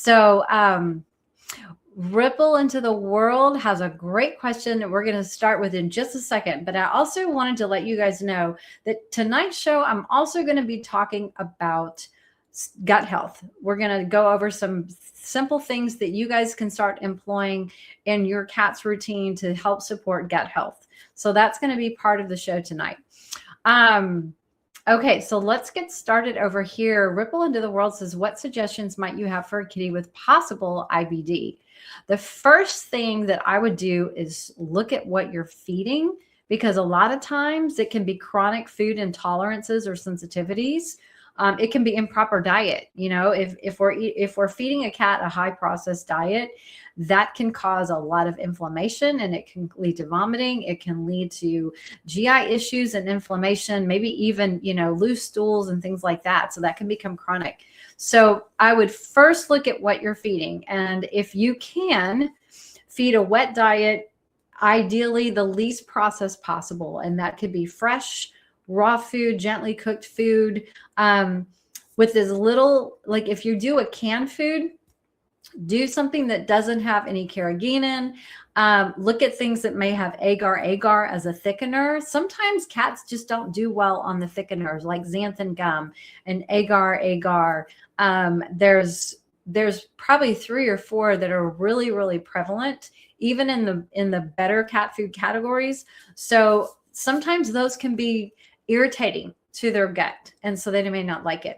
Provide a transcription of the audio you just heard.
So Ripple into the World has a great question that we're going to start with in just a second. But I also wanted to let you guys know that tonight's show, I'm also going to be talking about gut health. We're going to go over some simple things that you guys can start employing in your cat's routine to help support gut health. So that's going to be part of the show tonight. Okay, so let's get started over here. Ripple into the World says, what suggestions might you have for a kitty with possible IBD? The first thing that I would do is look at what you're feeding, because a lot of times it can be chronic food intolerances or sensitivities. It can be improper diet. You know, if we're feeding a cat a high processed diet, that can cause a lot of inflammation, and it can lead to vomiting. It can lead to GI issues and inflammation, maybe even, you know, loose stools and things like that. So that can become chronic. So I would first look at what you're feeding. And if you can feed a wet diet, ideally the least processed possible. And that could be fresh, raw food, gently cooked food, with as little, like if you do a canned food, do something that doesn't have any carrageenan. Look at things that may have agar as a thickener. Sometimes cats just don't do well on the thickeners like xanthan gum and agar. There's probably 3 or 4 that are really, really prevalent, even in the better cat food categories. So sometimes those can be irritating to their gut, and so they may not like it.